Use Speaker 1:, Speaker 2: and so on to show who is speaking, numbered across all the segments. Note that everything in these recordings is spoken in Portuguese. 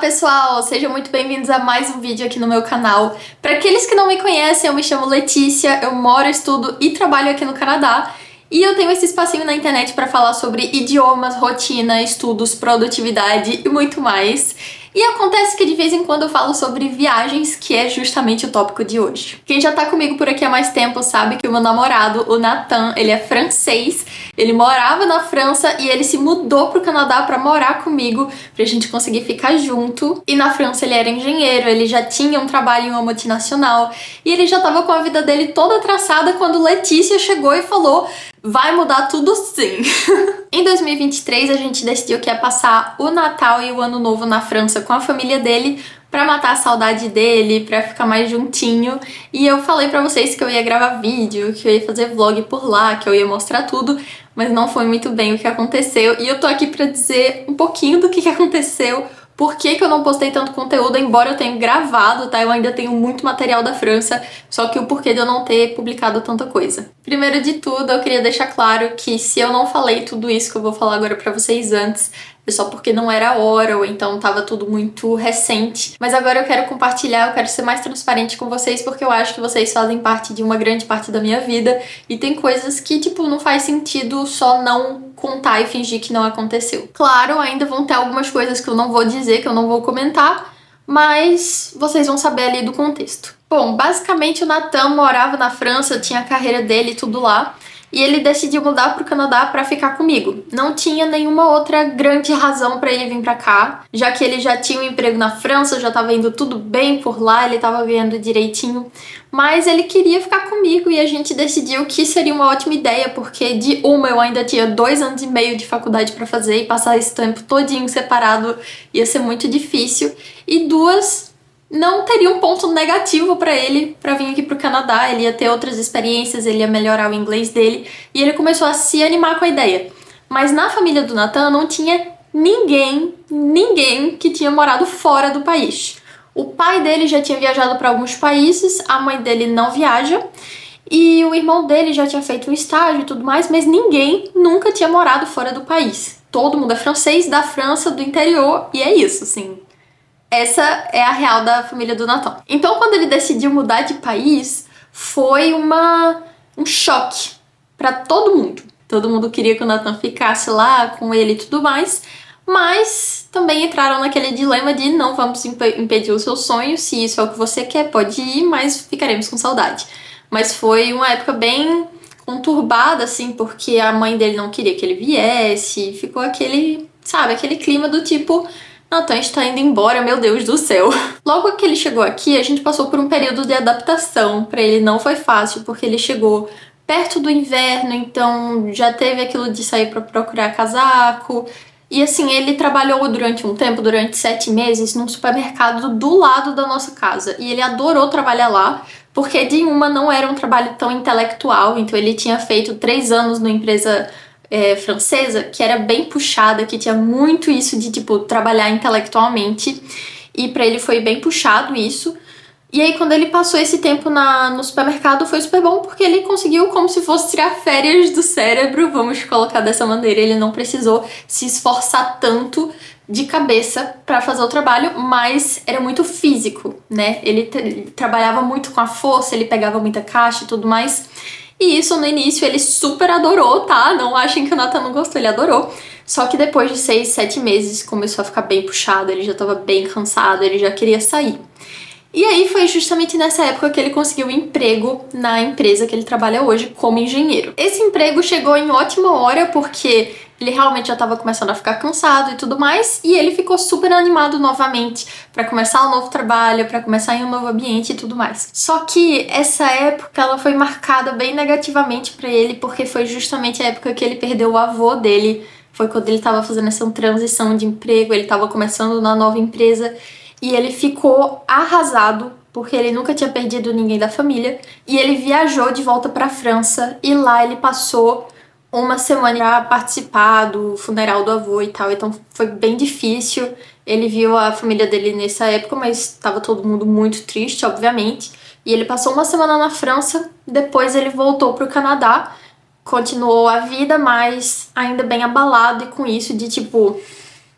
Speaker 1: pessoal! Sejam muito bem-vindos a mais um vídeo aqui no meu canal. Para aqueles que não me conhecem, eu me chamo Letícia, eu moro, estudo e trabalho aqui no Canadá. E eu tenho esse espacinho na internet para falar sobre idiomas, rotina, estudos, produtividade e muito mais. E acontece que de vez em quando eu falo sobre viagens, que é justamente o tópico de hoje. Quem já tá comigo por aqui há mais tempo sabe que o meu namorado, o Nathan, ele é francês, ele morava na França e ele se mudou pro Canadá pra morar comigo, pra gente conseguir ficar junto. E na França ele era engenheiro, ele já tinha um trabalho em uma multinacional e ele já tava com a vida dele toda traçada quando Letícia chegou e falou: vai mudar tudo sim. Em 2023 a gente decidiu que ia passar o Natal e o Ano Novo na França com a família dele pra matar a saudade dele, pra ficar mais juntinho. E eu falei pra vocês que eu ia gravar vídeo, que eu ia fazer vlog por lá, que eu ia mostrar tudo, mas não foi muito bem o que aconteceu. E eu tô aqui pra dizer um pouquinho do que aconteceu, por que eu não postei tanto conteúdo, embora eu tenha gravado, tá? Eu ainda tenho muito material da França, só que o porquê de eu não ter publicado tanta coisa. Primeiro de tudo, eu queria deixar claro que se eu não falei tudo isso que eu vou falar agora pra vocês antes, é só porque não era a hora, ou então tava tudo muito recente. Mas agora eu quero compartilhar, eu quero ser mais transparente com vocês, porque eu acho que vocês fazem parte de uma grande parte da minha vida, e tem coisas que, tipo, não faz sentido só não contar e fingir que não aconteceu. Claro, ainda vão ter algumas coisas que eu não vou dizer, que eu não vou comentar, mas vocês vão saber ali do contexto. Bom, basicamente o Nathan morava na França, tinha a carreira dele, tudo lá, e ele decidiu mudar pro Canadá pra ficar comigo. Não tinha nenhuma outra grande razão pra ele vir pra cá, já que ele já tinha um emprego na França, já tava indo tudo bem por lá, ele tava ganhando direitinho, mas ele queria ficar comigo e a gente decidiu que seria uma ótima ideia, porque de uma eu ainda tinha 2 anos e meio de faculdade pra fazer e passar esse tempo todinho separado ia ser muito difícil, e duas, não teria um ponto negativo pra ele pra vir aqui pro Canadá, ele ia ter outras experiências, ele ia melhorar o inglês dele, e ele começou a se animar com a ideia. Mas na família do Nathan não tinha ninguém que tinha morado fora do país. O pai dele já tinha viajado para alguns países, a mãe dele não viaja, e o irmão dele já tinha feito um estágio e tudo mais, mas ninguém nunca tinha morado fora do país. Todo mundo é francês, da França, do interior, e é isso, assim. Essa é a real da família do Nathan. Então, quando ele decidiu mudar de país, foi um choque pra todo mundo. Todo mundo queria que o Nathan ficasse lá com ele e tudo mais, mas também entraram naquele dilema de não vamos impedir o seu sonho, se isso é o que você quer, pode ir, mas ficaremos com saudade. Mas foi uma época bem conturbada, assim, porque a mãe dele não queria que ele viesse, ficou aquele, sabe, aquele clima do tipo: Nathan está indo embora, meu Deus do céu. Logo que ele chegou aqui, a gente passou por um período de adaptação. Pra ele não foi fácil, porque ele chegou perto do inverno, então já teve aquilo de sair pra procurar casaco. E assim, ele trabalhou durante um tempo, durante 7 meses, num supermercado do lado da nossa casa. E ele adorou trabalhar lá, porque de uma não era um trabalho tão intelectual, então ele tinha feito 3 anos numa empresa francesa, que era bem puxada, que tinha muito isso de, tipo, trabalhar intelectualmente, e pra ele foi bem puxado isso. E aí, quando ele passou esse tempo no supermercado, foi super bom, porque ele conseguiu como se fosse tirar férias do cérebro, vamos colocar dessa maneira. Ele não precisou se esforçar tanto de cabeça pra fazer o trabalho, mas era muito físico, né? Ele trabalhava muito com a força, ele pegava muita caixa e tudo mais. E isso, no início, ele super adorou, tá? Não achem que o Nathan não gostou, ele adorou. Só que depois de 6, 7 meses, começou a ficar bem puxado, ele já tava bem cansado, ele já queria sair. E aí foi justamente nessa época que ele conseguiu um emprego na empresa que ele trabalha hoje como engenheiro. Esse emprego chegou em ótima hora, porque ele realmente já estava começando a ficar cansado e tudo mais, e ele ficou super animado novamente para começar um novo trabalho, para começar em um novo ambiente e tudo mais. Só que essa época ela foi marcada bem negativamente para ele, porque foi justamente a época que ele perdeu o avô dele. Foi quando ele estava fazendo essa transição de emprego, ele estava começando na nova empresa, e ele ficou arrasado, porque ele nunca tinha perdido ninguém da família, e ele viajou de volta para a França, e lá ele passou uma semana pra participar do funeral do avô e tal, então foi bem difícil. Ele viu a família dele nessa época, mas estava todo mundo muito triste, obviamente. E ele passou uma semana na França, depois ele voltou pro Canadá, continuou a vida, mas ainda bem abalado, e com isso de tipo,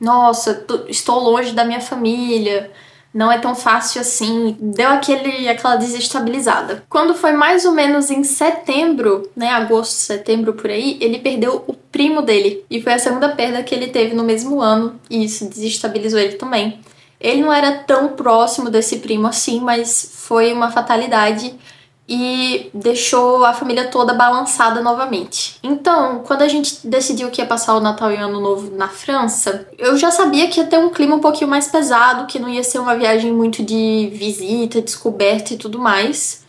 Speaker 1: nossa, estou longe da minha família, não é tão fácil assim. Deu aquela desestabilizada. Quando foi mais ou menos em setembro, né, agosto, setembro por aí, ele perdeu o primo dele. E foi a segunda perda que ele teve no mesmo ano, e isso desestabilizou ele também. Ele não era tão próximo desse primo assim, mas foi uma fatalidade e deixou a família toda balançada novamente. Então, quando a gente decidiu que ia passar o Natal e o Ano Novo na França, eu já sabia que ia ter um clima um pouquinho mais pesado, que não ia ser uma viagem muito de visita, descoberta e tudo mais.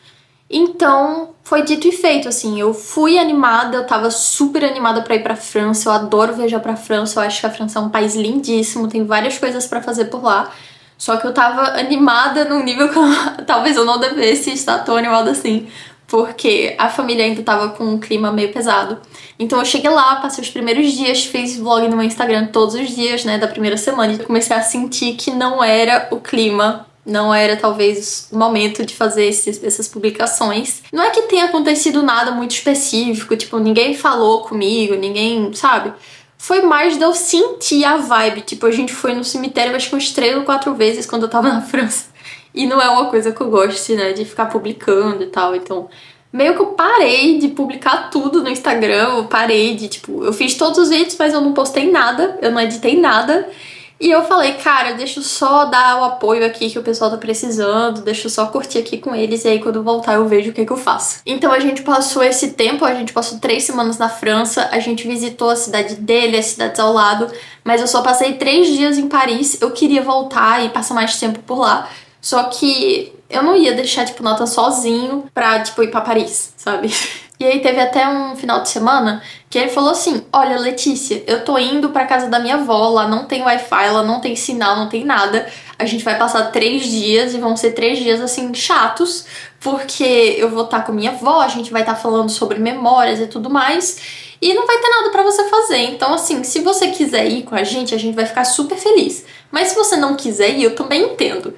Speaker 1: Então, foi dito e feito, assim, eu fui animada, eu tava super animada pra ir pra França, eu adoro viajar pra França, eu acho que a França é um país lindíssimo, tem várias coisas pra fazer por lá. Só que eu tava animada num nível que talvez eu não devesse estar tão animada assim, porque a família ainda tava com um clima meio pesado. Então eu cheguei lá, passei os primeiros dias, fiz vlog no meu Instagram todos os dias, né, da primeira semana, e comecei a sentir que não era o clima, não era talvez o momento de fazer essas publicações. Não é que tenha acontecido nada muito específico, tipo, ninguém falou comigo, ninguém, sabe? Foi mais de eu sentir a vibe. Tipo, a gente foi no cemitério acho que umas 3 ou 4 vezes quando eu tava na França. E não é uma coisa que eu goste, né, de ficar publicando e tal. Então, meio que eu parei de publicar tudo no Instagram. Eu parei de, tipo, eu fiz todos os vídeos, mas eu não postei nada, eu não editei nada. E eu falei, cara, deixa eu só dar o apoio aqui que o pessoal tá precisando, deixa eu só curtir aqui com eles, e aí quando eu voltar eu vejo o que eu faço. Então a gente passou esse tempo, a gente passou 3 semanas na França, a gente visitou a cidade dele, as cidades ao lado, mas eu só passei 3 dias em Paris, eu queria voltar e passar mais tempo por lá, só que eu não ia deixar, tipo, Nathan sozinho pra, tipo, ir pra Paris, sabe? E aí teve até um final de semana que ele falou assim, olha, Letícia, eu tô indo pra casa da minha avó, lá não tem Wi-Fi, lá não tem sinal, não tem nada. A gente vai passar 3 dias e vão ser 3 dias, assim, chatos, porque eu vou estar com minha avó, a gente vai estar falando sobre memórias e tudo mais, e não vai ter nada pra você fazer. Então, assim, se você quiser ir com a gente vai ficar super feliz. Mas se você não quiser ir, eu também entendo.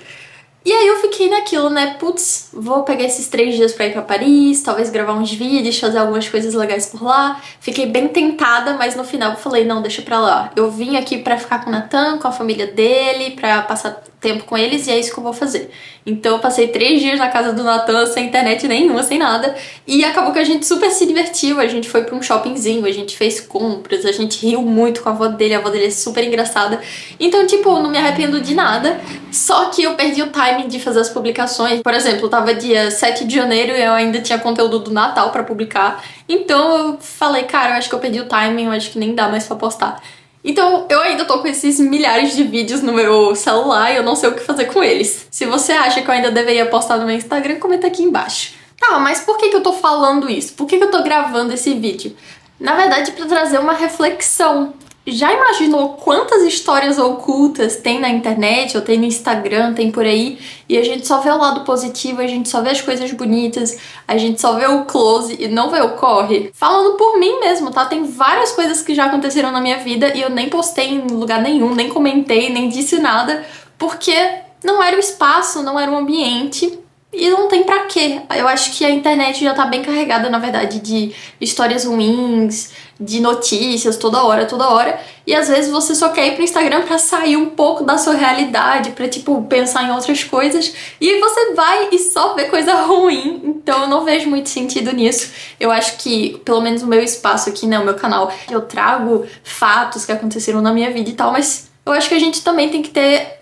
Speaker 1: E aí eu fiquei naquilo, né? Putz, vou pegar esses 3 dias pra ir pra Paris, talvez gravar uns vídeos, fazer algumas coisas legais por lá. Fiquei bem tentada, mas no final eu falei, não, deixa pra lá. Eu vim aqui pra ficar com o Nathan, com a família dele, pra passar tempo com eles e é isso que eu vou fazer. Então eu passei 3 dias na casa do Nathan sem internet nenhuma, sem nada. E acabou que a gente super se divertiu, a gente foi pra um shoppingzinho, a gente fez compras, a gente riu muito com a avó dele é super engraçada. Então, tipo, não me arrependo de nada, só que eu perdi o timing de fazer as publicações. Por exemplo, tava dia 7 de janeiro e eu ainda tinha conteúdo do Natal pra publicar. Então eu falei, cara, eu acho que eu perdi o timing, eu acho que nem dá mais pra postar. Então eu ainda tô com esses milhares de vídeos no meu celular e eu não sei o que fazer com eles. Se você acha que eu ainda deveria postar no meu Instagram, comenta aqui embaixo. Tá, mas por que eu tô falando isso? Por que eu tô gravando esse vídeo? Na verdade, pra trazer uma reflexão. Já imaginou quantas histórias ocultas tem na internet, ou tem no Instagram, tem por aí, e a gente só vê o lado positivo, a gente só vê as coisas bonitas, a gente só vê o close e não vê o corre? Falando por mim mesmo, tá? Tem várias coisas que já aconteceram na minha vida e eu nem postei em lugar nenhum, nem comentei, nem disse nada, porque não era o espaço, não era o ambiente. E não tem pra quê. Eu acho que a internet já tá bem carregada, na verdade, de histórias ruins, de notícias toda hora, toda hora. E às vezes você só quer ir pro Instagram pra sair um pouco da sua realidade, pra, tipo, pensar em outras coisas. E aí você vai e só vê coisa ruim. Então eu não vejo muito sentido nisso. Eu acho que, pelo menos o meu espaço aqui, né, o meu canal, eu trago fatos que aconteceram na minha vida e tal, mas eu acho que a gente também tem que ter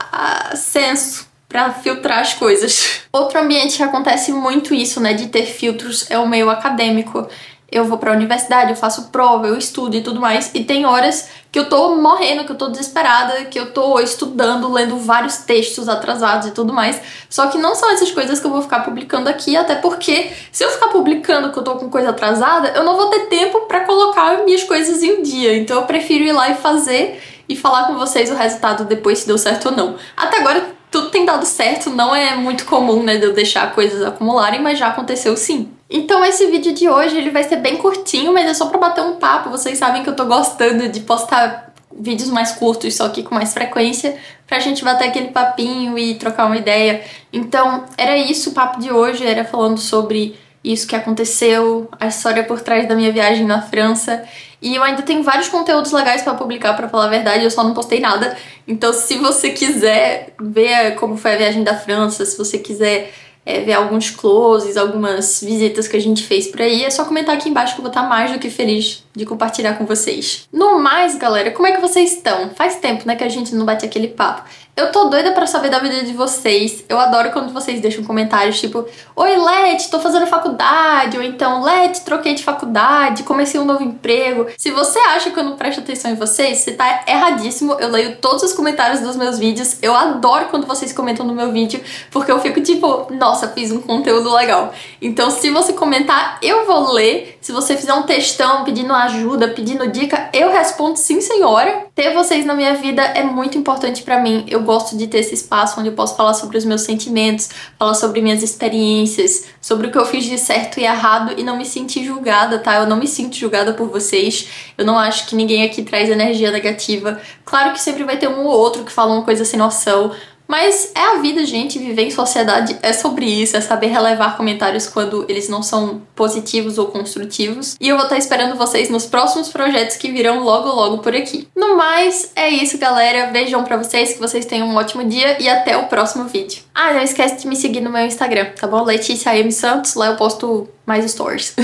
Speaker 1: senso pra filtrar as coisas. Outro ambiente que acontece muito isso, né, de ter filtros é o meio acadêmico. Eu vou pra universidade, eu faço prova, eu estudo e tudo mais, e tem horas que eu tô morrendo, que eu tô desesperada, que eu tô estudando, lendo vários textos atrasados e tudo mais, só que não são essas coisas que eu vou ficar publicando aqui, até porque se eu ficar publicando que eu tô com coisa atrasada, eu não vou ter tempo pra colocar minhas coisas em dia, então eu prefiro ir lá e fazer e falar com vocês o resultado depois se deu certo ou não. Até agora tudo tem dado certo, não é muito comum, né, de eu deixar coisas acumularem, mas já aconteceu sim. Então esse vídeo de hoje, ele vai ser bem curtinho, mas é só pra bater um papo. Vocês sabem que eu tô gostando de postar vídeos mais curtos, só que com mais frequência, pra gente bater aquele papinho e trocar uma ideia. Então, era isso o papo de hoje, era falando sobre isso que aconteceu, a história por trás da minha viagem na França. E eu ainda tenho vários conteúdos legais pra publicar, pra falar a verdade, eu só não postei nada. Então se você quiser ver como foi a viagem da França, se você quiser ver alguns closes, algumas visitas que a gente fez por aí, é só comentar aqui embaixo que eu vou estar mais do que feliz de compartilhar com vocês. No mais, galera, como é que vocês estão? Faz tempo, né, que a gente não bate aquele papo. Eu tô doida pra saber da vida de vocês. Eu adoro quando vocês deixam comentários tipo: oi, Leti, tô fazendo faculdade. Ou então: Leti, troquei de faculdade, comecei um novo emprego. Se você acha que eu não presto atenção em vocês, você tá erradíssimo. Eu leio todos os comentários dos meus vídeos. Eu adoro quando vocês comentam no meu vídeo, porque eu fico tipo: nossa, fiz um conteúdo legal. Então se você comentar, eu vou ler. Se você fizer um textão pedindo ajuda, pedindo dica, eu respondo sim, senhora. Ter vocês na minha vida é muito importante pra mim. Eu gosto de ter esse espaço onde eu posso falar sobre os meus sentimentos, falar sobre minhas experiências, sobre o que eu fiz de certo e errado e não me sentir julgada, tá? Eu não me sinto julgada por vocês. Eu não acho que ninguém aqui traz energia negativa. Claro que sempre vai ter um ou outro que fala uma coisa sem noção, mas é a vida, gente. Viver em sociedade é sobre isso, é saber relevar comentários quando eles não são positivos ou construtivos. E eu vou estar esperando vocês nos próximos projetos que virão logo logo por aqui. No mais, é isso, galera. Beijão pra vocês, que vocês tenham um ótimo dia e até o próximo vídeo. Ah, não esquece de me seguir no meu Instagram, tá bom? Letícia M. Santos, lá eu posto mais stories.